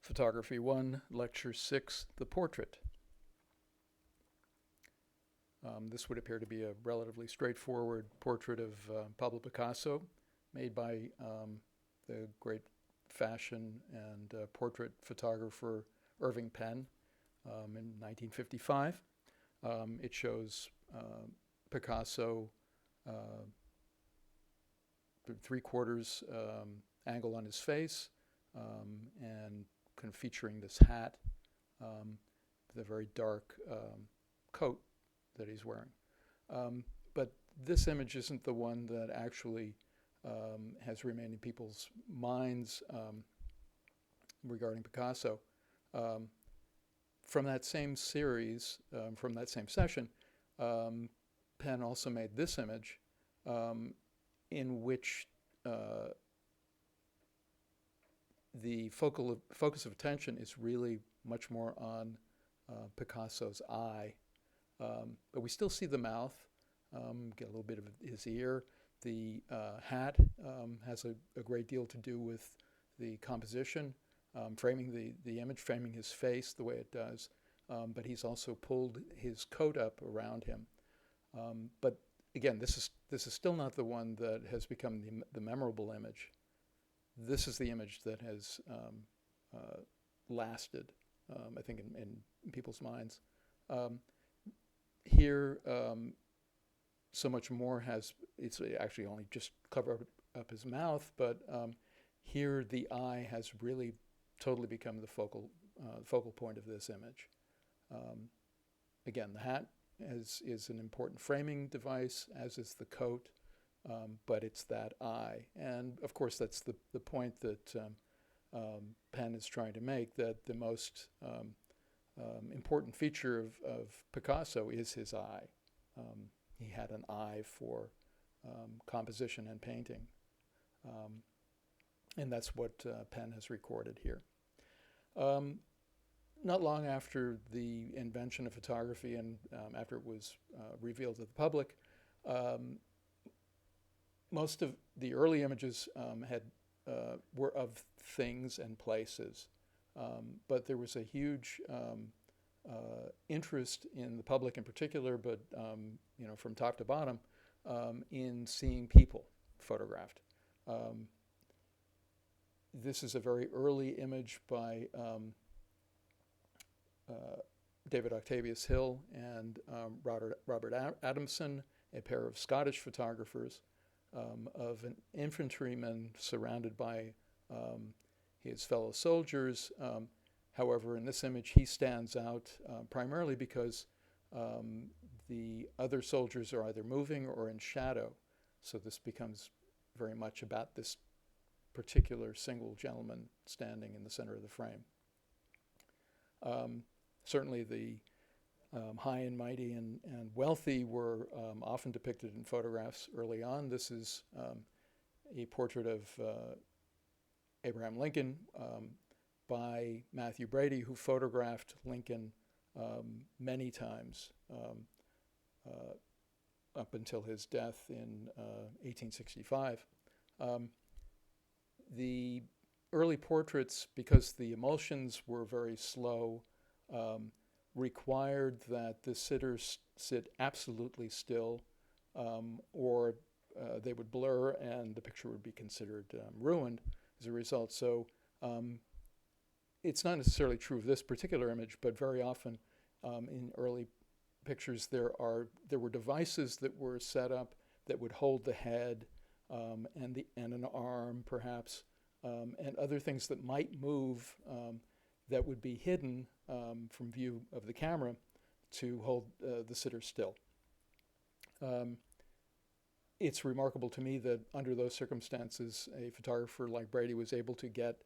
Photography 1, Lecture 6, The Portrait. This would appear to be a relatively straightforward portrait of Pablo Picasso, made by the great fashion and portrait photographer Irving Penn in 1955. It shows Picasso three-quarters angle on his face, and kind of featuring this hat, the very dark coat that he's wearing. But this image isn't the one that actually has remained in people's minds regarding Picasso. From that same series, from that same session, Penn also made this image in which the focus of attention is really much more on Picasso's eye. But we still see the mouth, get a little bit of his ear. The hat has a great deal to do with the composition, framing the image, framing his face the way it does. But he's also pulled his coat up around him. But again, this is still not the one that has become the memorable image. This is the image that has lasted, I think, in people's minds. Here, so much more it's actually only just covered up his mouth, but here the eye has really totally become the focal point of this image. Again, the hat is an important framing device, as is the coat, but it's that eye. And of course, that's the point that Penn is trying to make, that the most important feature of Picasso is his eye. He had an eye for composition and painting. And that's what Penn has recorded here. Not long after the invention of photography and after it was revealed to the public, most of the early images were of things and places. But there was a huge interest in the public in particular, but from top to bottom, in seeing people photographed. This is a very early image by David Octavius Hill and Robert Adamson, a pair of Scottish photographers, of an infantryman surrounded by his fellow soldiers. However, in this image, he stands out primarily because the other soldiers are either moving or in shadow. So this becomes very much about this particular single gentleman standing in the center of the frame. Certainly the high and mighty and wealthy were often depicted in photographs early on. This is a portrait of Abraham Lincoln by Matthew Brady, who photographed Lincoln many times up until his death in 1865. The early portraits, because the emulsions were very slow, required that the sitters sit absolutely still, or they would blur and the picture would be considered ruined as a result. So it's not necessarily true of this particular image, but very often in early pictures there were devices that were set up that would hold the head and an arm perhaps, and other things that might move that would be hidden from view of the camera to hold the sitter still. It's remarkable to me that under those circumstances, a photographer like Brady was able to get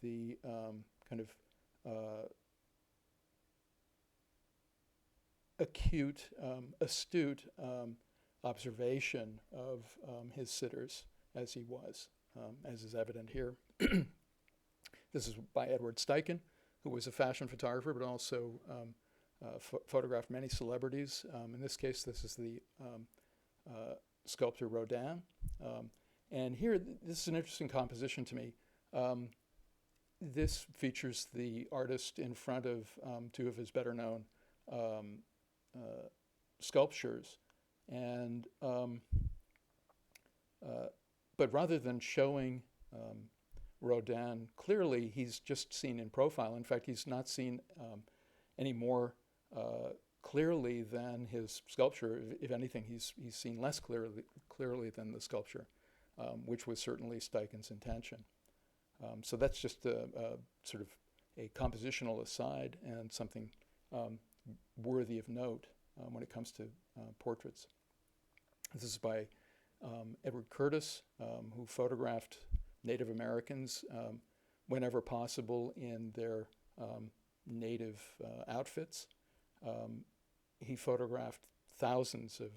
the kind of acute, astute observation of his sitters as he was, as is evident here. This is by Edward Steichen, who was a fashion photographer, but also photographed many celebrities. In this case, this is the sculptor Rodin. And here, this is an interesting composition to me. this features the artist in front of two of his better known sculptures. And but rather than showing Rodin clearly, he's just seen in profile. In fact, he's not seen any more clearly than his sculpture. If anything, he's seen less clearly than the sculpture, which was certainly Steichen's intention. So that's just a sort of a compositional aside and something worthy of note when it comes to portraits. This is by Edward Curtis, who photographed Native Americans whenever possible in their native outfits. He photographed thousands of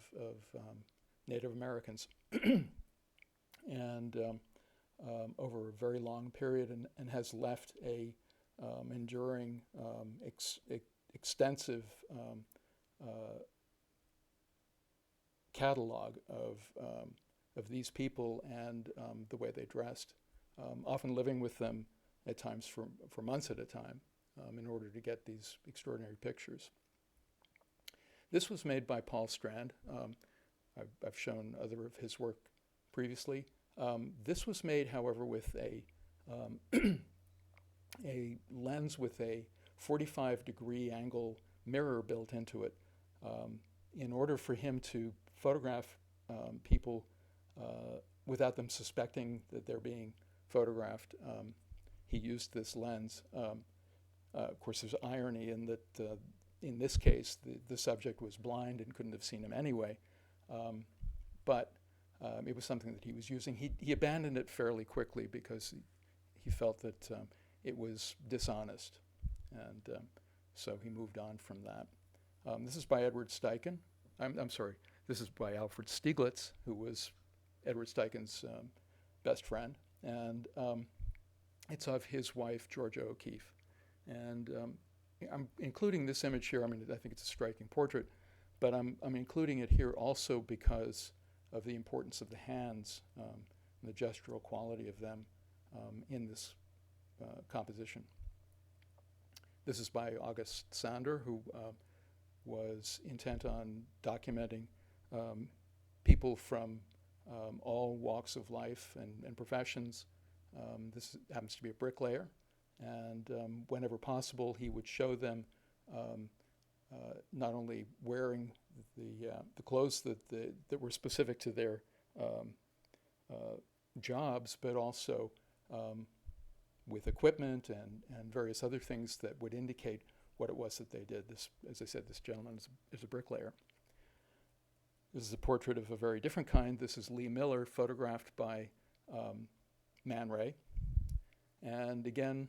Native Americans and over a very long period, and has left a enduring, extensive catalog of these people and the way they dressed, often living with them at times for months at a time in order to get these extraordinary pictures. This was made by Paul Strand. I've shown other of his work previously. This was made, however, with a lens with a 45-degree angle mirror built into it. In order for him to photograph people without them suspecting that they're being photographed, he used this lens. Of course, there's irony in that in this case, the subject was blind and couldn't have seen him anyway. But it was something that he was using. He abandoned it fairly quickly because he felt that it was dishonest. And so he moved on from that. This is by Edward Steichen. I'm sorry, this is by Alfred Stieglitz, who was Edward Steichen's best friend. And it's of his wife, Georgia O'Keeffe. And I'm including this image here. I mean, I think it's a striking portrait, but I'm including it here also because of the importance of the hands and the gestural quality of them in this composition. This is by August Sander, who was intent on documenting people from all walks of life and professions. This happens to be a bricklayer, and whenever possible, he would show them not only wearing the clothes that were specific to their jobs, but also with equipment and various other things that would indicate what it was that they did. This, as I said, this gentleman is a bricklayer. This is a portrait of a very different kind. This is Lee Miller, photographed by Man Ray. And again,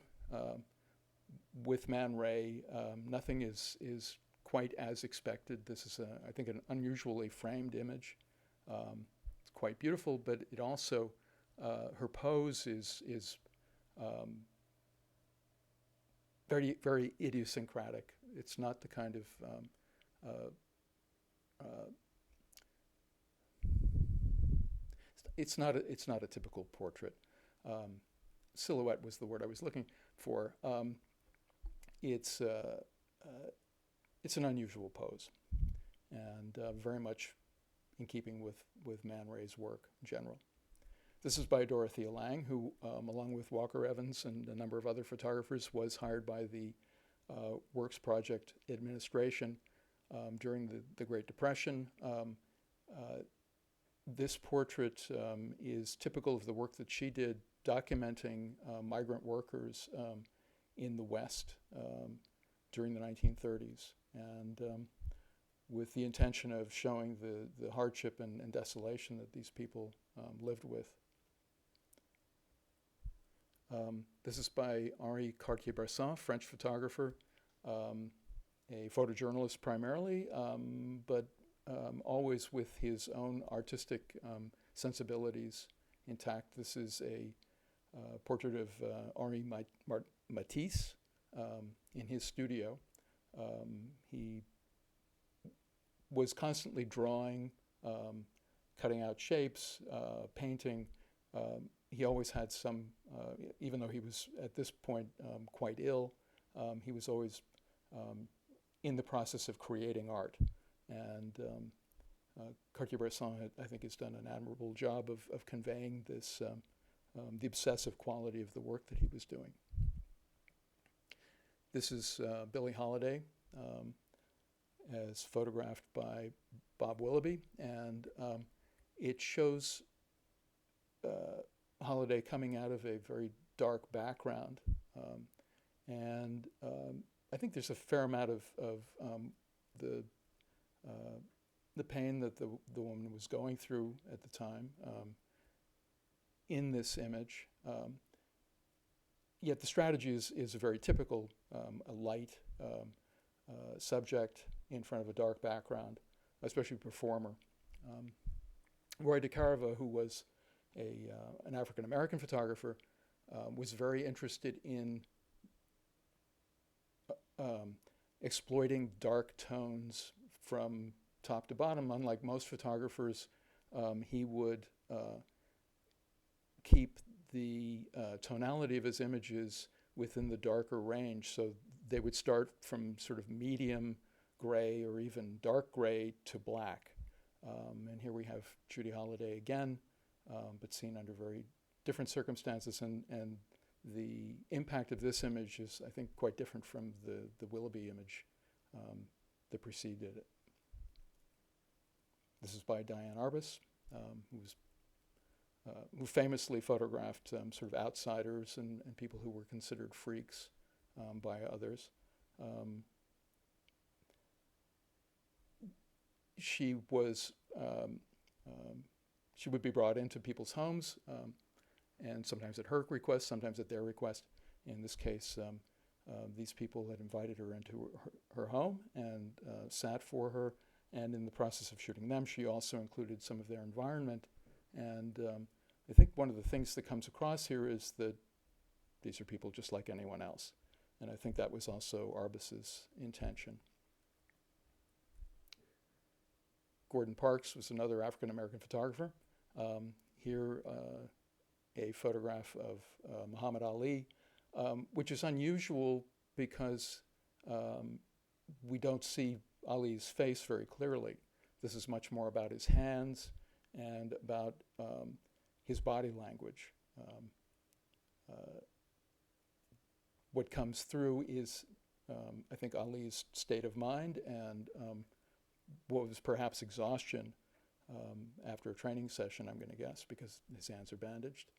with Man Ray, nothing is quite as expected. This is, I think, an unusually framed image. It's quite beautiful, but it also, her pose is very, very idiosyncratic. It's not the kind of it's not a typical portrait. Silhouette was the word I was looking for. It's an unusual pose, and very much in keeping with Man Ray's work in general. This is by Dorothea Lange, who, along with Walker Evans and a number of other photographers, was hired by the Works Project administration during the Great Depression. This portrait is typical of the work that she did documenting migrant workers in the West during the 1930s, and with the intention of showing the hardship and desolation that these people lived with. This is by Henri Cartier-Bresson, French photographer, a photojournalist primarily, but always with his own artistic sensibilities intact. This is a portrait of Henri Matisse in his studio. He was constantly drawing, cutting out shapes, painting, he always had some, even though he was at this point quite ill, he was always in the process of creating art. And Cartier-Bresson, I think, has done an admirable job of conveying this, the obsessive quality of the work that he was doing. This is Billie Holiday, as photographed by Bob Willoughby, and it shows Holiday coming out of a very dark background, and I think there's a fair amount of the pain that the woman was going through at the time in this image. Yet the strategy is a very typical, a light subject in front of a dark background, especially a performer. Roy DeCarava, who was an African-American photographer, was very interested in exploiting dark tones from top to bottom. Unlike most photographers, he would keep the tonality of his images within the darker range. So they would start from sort of medium gray or even dark gray to black. And here we have Judy Holliday again, but seen under very different circumstances. And the impact of this image is, I think, quite different from the Willoughby image that preceded it. This is by Diane Arbus, who famously photographed sort of outsiders and people who were considered freaks by others. She would be brought into people's homes, and sometimes at her request, sometimes at their request. In this case, these people had invited her into her home and sat for her. And in the process of shooting them, she also included some of their environment. And I think one of the things that comes across here is that these are people just like anyone else. And I think that was also Arbus's intention. Gordon Parks was another African-American photographer. Here, a photograph of Muhammad Ali, which is unusual because we don't see Ali's face very clearly. This is much more about his hands and about his body language. What comes through is, I think, Ali's state of mind and what was perhaps exhaustion after a training session, I'm going to guess, because his hands are bandaged.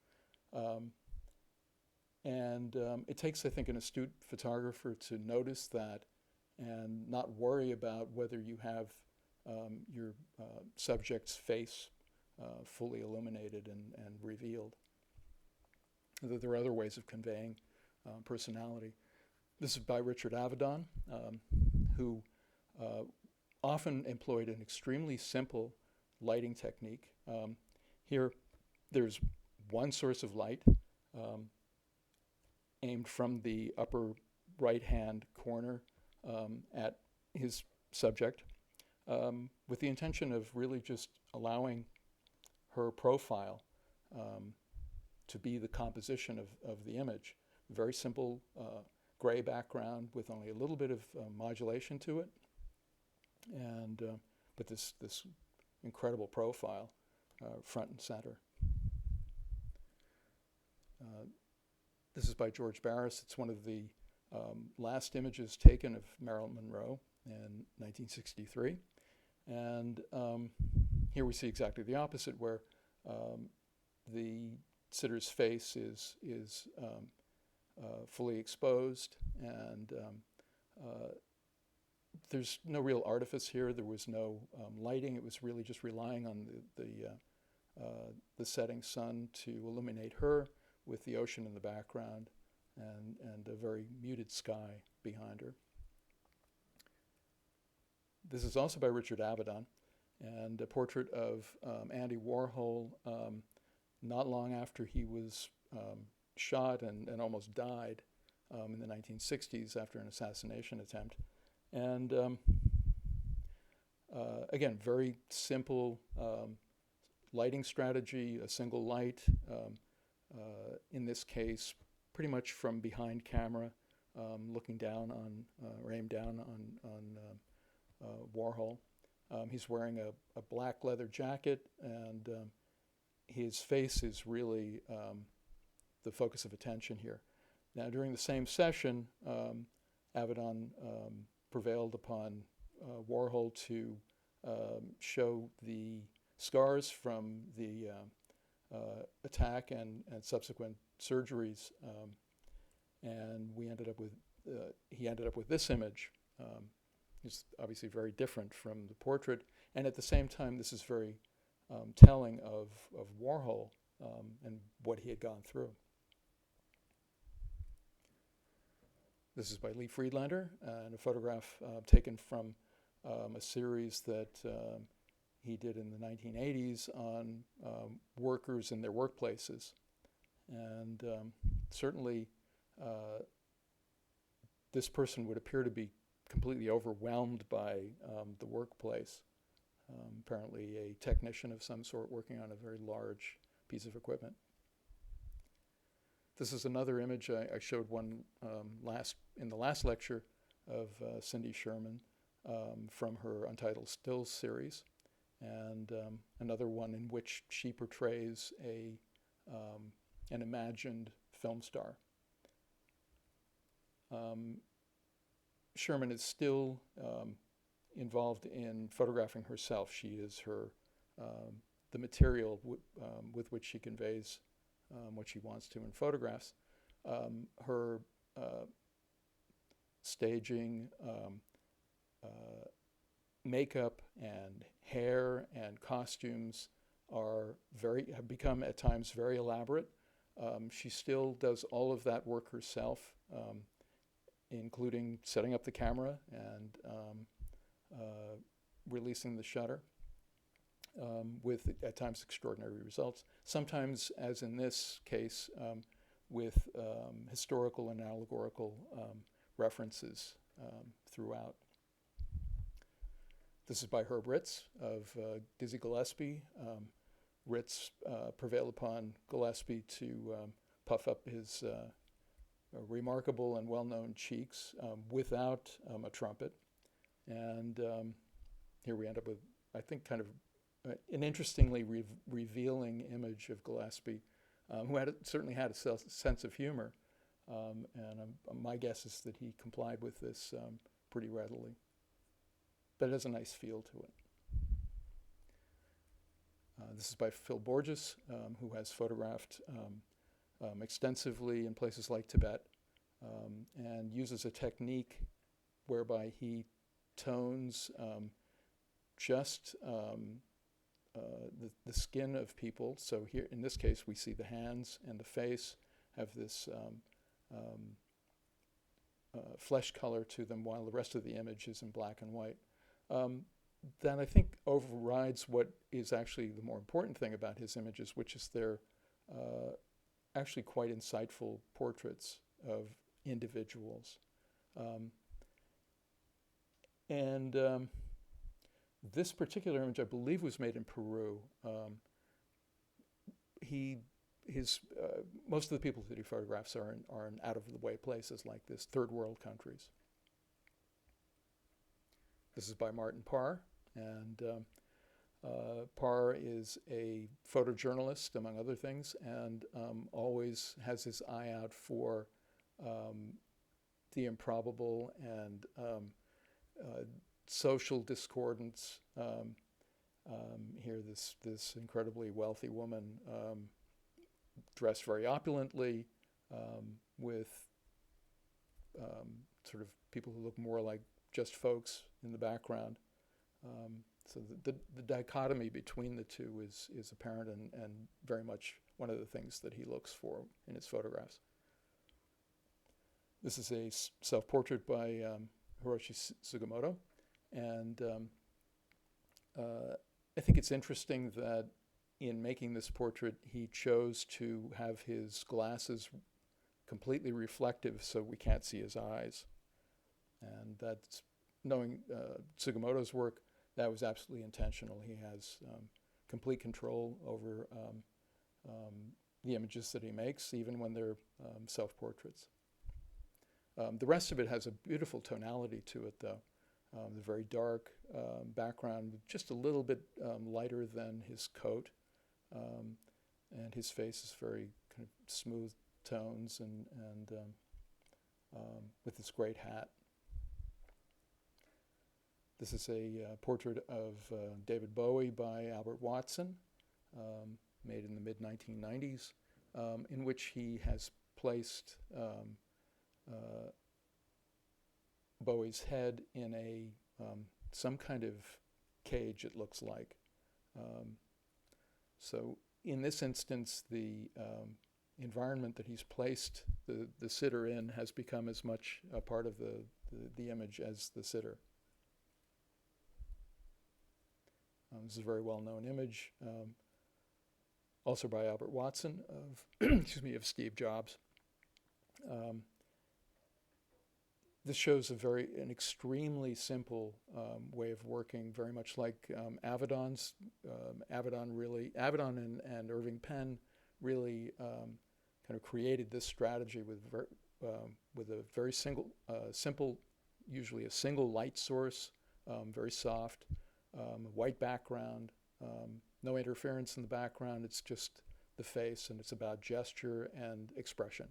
It takes, I think, an astute photographer to notice that and not worry about whether you have your subject's face fully illuminated and revealed. There are other ways of conveying personality. This is by Richard Avedon, who often employed an extremely simple lighting technique. Here, there's one source of light aimed from the upper right-hand corner at his subject, with the intention of really just allowing her profile to be the composition of the image. Very simple gray background with only a little bit of modulation to it, and but this incredible profile front and center. This is by George Barris. It's one of the last images taken of Marilyn Monroe in 1963. And here we see exactly the opposite, where the sitter's face is fully exposed, and there's no real artifice here. There was no lighting. It was really just relying on the setting sun to illuminate her, with the ocean in the background and a very muted sky behind her. This is also by Richard Avedon, and a portrait of Andy Warhol not long after he was shot and almost died in the 1960s after an assassination attempt. And again, very simple lighting strategy, a single light, in this case, pretty much from behind camera, looking down on, or aimed down on Warhol. He's wearing a black leather jacket, and his face is really the focus of attention here. Now, during the same session, Avedon prevailed upon Warhol to show the scars from the attack and subsequent surgeries, and we ended up with he ended up with this image. It's obviously very different from the portrait, and at the same time, this is very telling of Warhol and what he had gone through. This is by Lee Friedlander, and a photograph taken from a series that he did in the 1980s on workers in their workplaces. And certainly this person would appear to be completely overwhelmed by the workplace. Apparently a technician of some sort working on a very large piece of equipment. This is another image. I showed one in the last lecture of Cindy Sherman from her Untitled Stills series, and another one in which she portrays an imagined film star. Sherman is still involved in photographing herself. She is the material with which she conveys what she wants to in photographs. Her staging, makeup and hair and costumes have become at times very elaborate. She still does all of that work herself, including setting up the camera and releasing the shutter, with at times extraordinary results. Sometimes, as in this case, with historical and allegorical references throughout. This is by Herb Ritz of Dizzy Gillespie. Ritz prevailed upon Gillespie to puff up his remarkable and well-known cheeks without a trumpet. And here we end up with, I think, kind of an interestingly revealing image of Gillespie, who certainly had a sense of humor. And my guess is that he complied with this pretty readily. But it has a nice feel to it. This is by Phil Borgeous, who has photographed extensively in places like Tibet, and uses a technique whereby he tones just the skin of people. So here, in this case, we see the hands and the face have this flesh color to them, while the rest of the image is in black and white. That I think overrides what is actually the more important thing about his images, which is they're actually quite insightful portraits of individuals. This particular image, I believe, was made in Peru. Most of the people that he photographs are in out-of-the-way places like this, third world countries. This is by Martin Parr, and Parr is a photojournalist, among other things, and always has his eye out for the improbable and social discordance. Here, this incredibly wealthy woman, dressed very opulently, with sort of people who look more like just folks in the background. So the dichotomy between the two is apparent and very much one of the things that he looks for in his photographs. This is a self-portrait by Hiroshi Sugimoto, and I think it's interesting that in making this portrait, he chose to have his glasses completely reflective so we can't see his eyes. And that's, knowing Sugimoto's work, that was absolutely intentional. He has complete control over the images that he makes, even when they're self-portraits. The rest of it has a beautiful tonality to it, though. The very dark background, just a little bit lighter than his coat, and his face is very kind of smooth tones, and with this great hat. This is a portrait of David Bowie by Albert Watson, made in the mid-1990s, in which he has placed Bowie's head in a some kind of cage, it looks like. So in this instance, the environment that he's placed the sitter in has become as much a part of the image as the sitter. This is a very well-known image, also by Albert Watson of of Steve Jobs. This shows an extremely simple way of working, very much like Avedon's. Avedon and Irving Penn really kind of created this strategy with a very simple, usually a single light source, very soft, white background, no interference in the background. It's just the face, and it's about gesture and expression.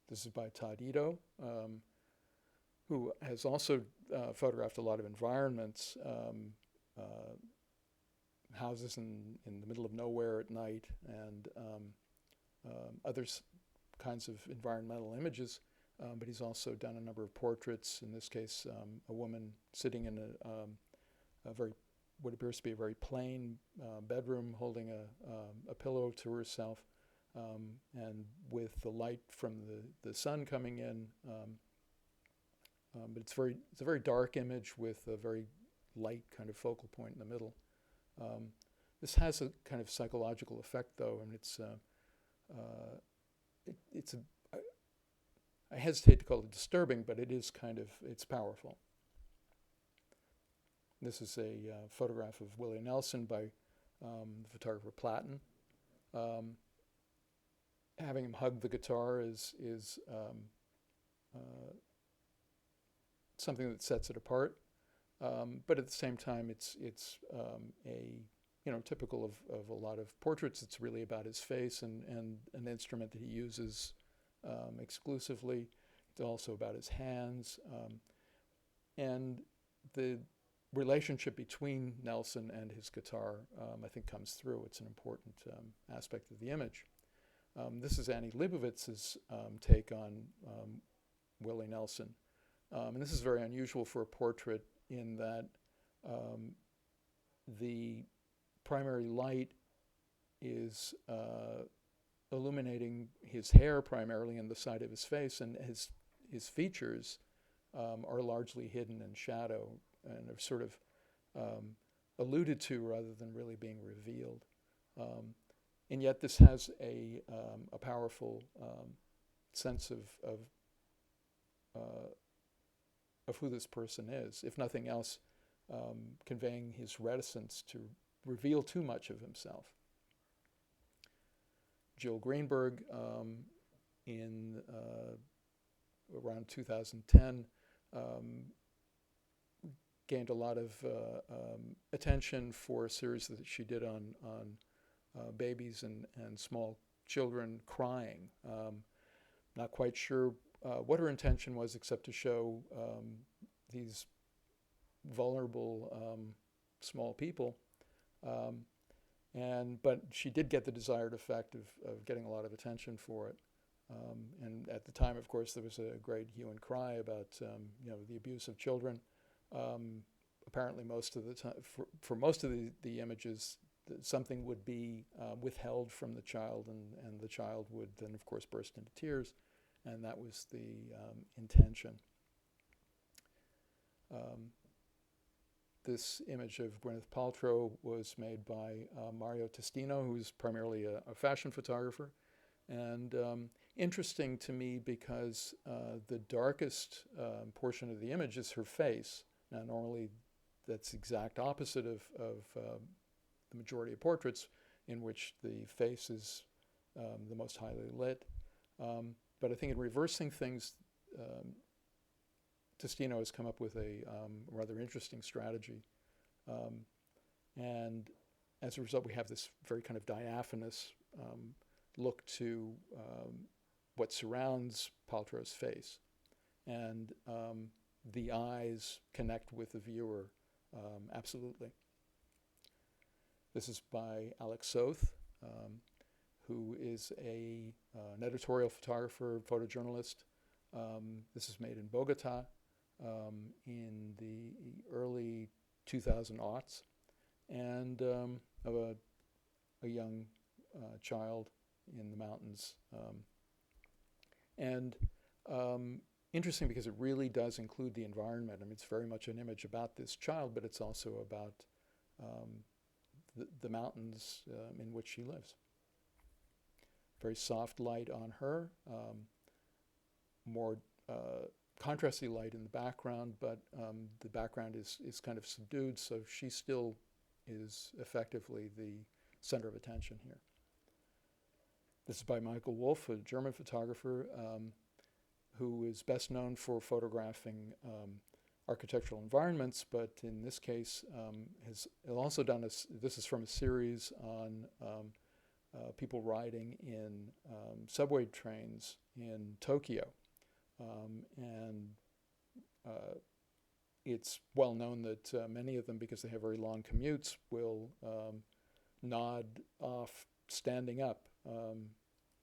This is by Todd Ito, who has also photographed a lot of environments, houses in the middle of nowhere at night, and other kinds of environmental images. But he's also done a number of portraits. In this case, a woman sitting in what appears to be a very plain bedroom, holding a pillow to herself. And with the light from the sun coming in, but it's a very dark image with a very light kind of focal point in the middle. This has a kind of psychological effect, though, and I hesitate to call it disturbing, but it's powerful. This is a photograph of Willie Nelson by the photographer Platen. Having him hug the guitar is something that sets it apart, but at the same time, it's typical of a lot of portraits. It's really about his face and an instrument that he uses exclusively. It's also about his hands, and the relationship between Nelson and his guitar, I think, comes through. It's an important aspect of the image. This is Annie Leibovitz's take on Willie Nelson. And this is very unusual for a portrait in that the primary light is illuminating his hair primarily and the side of his face, and his features are largely hidden in shadow and are sort of alluded to rather than really being revealed. And yet this has a powerful sense of who this person is, if nothing else, conveying his reticence to reveal too much of himself. Jill Greenberg, in around 2010, gained a lot of attention for a series that she did on babies and small children crying. Not quite sure what her intention was, except to show these vulnerable small people. But she did get the desired effect of getting a lot of attention for it. And at the time, of course, there was a great hue and cry about the abuse of children. Apparently, most of the time, for most of the images, something would be withheld from the child, and the child would then, of course, burst into tears, and that was the intention. This image of Gwyneth Paltrow was made by Mario Testino, who's primarily a fashion photographer, and interesting to me because the darkest portion of the image is her face. Now, normally that's the exact opposite of the majority of portraits. in which the face is the most highly lit. But I think in reversing things, Testino has come up with a rather interesting strategy. And as a result, we have this very kind of diaphanous look to what surrounds Paltrow's face. And the eyes connect with the viewer absolutely. This is by Alex Soth, who is an editorial photographer, photojournalist. This is made in Bogota in the early 2000s, and of a young child in the mountains. Interesting because it really does include the environment. I mean, it's very much an image about this child, but it's also about the mountains in which she lives. Very soft light on her, more contrasty light in the background, but the background is kind of subdued, so she still is effectively the center of attention here. This is by Michael Wolff, a German photographer who is best known for photographing architectural environments, but in this case has also done this is from a series on people riding in subway trains in Tokyo. It's well known that many of them, because they have very long commutes, will nod off standing up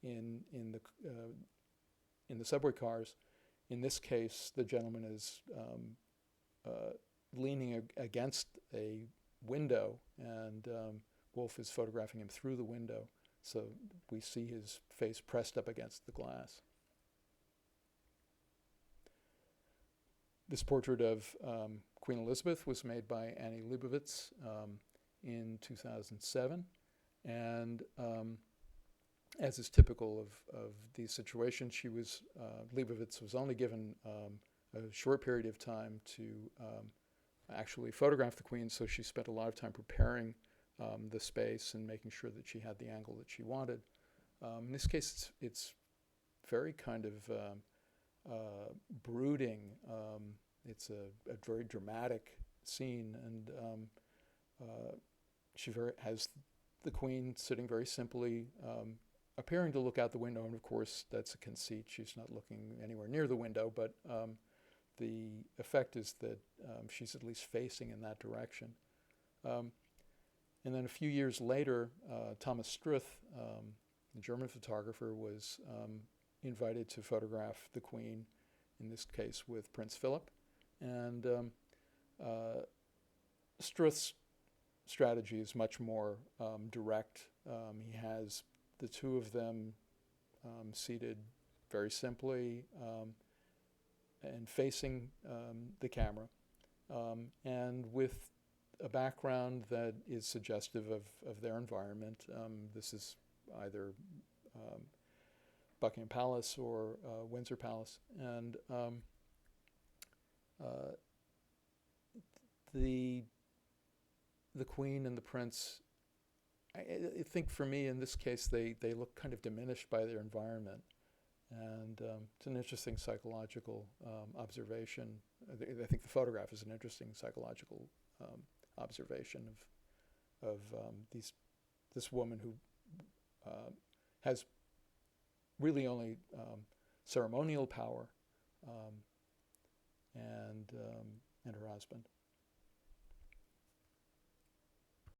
in the subway cars. In this case, the gentleman is leaning against a window, and Wolff is photographing him through the window, so we see his face pressed up against the glass. This portrait of Queen Elizabeth was made by Annie Liebovitz in 2007, and as is typical of these situations, Liebovitz was only given a short period of time to actually photograph the Queen, so she spent a lot of time preparing the space and making sure that she had the angle that she wanted. In this case, it's very kind of brooding. It's a very dramatic scene, and she has the Queen sitting very simply, appearing to look out the window, and of course that's a conceit. She's not looking anywhere near the window, but the effect is that she's at least facing in that direction. And then a few years later, Thomas Struth, the German photographer, was invited to photograph the Queen, in this case with Prince Philip. And Struth's strategy is much more direct. He has the two of them seated very simply and facing the camera, and with a background that is suggestive of their environment. This is either Buckingham Palace or Windsor Palace, and the Queen and the Prince, I think for me in this case they look kind of diminished by their environment, and it's an interesting psychological observation. I think the photograph is an interesting psychological observation of this woman who has really only ceremonial power, and her husband.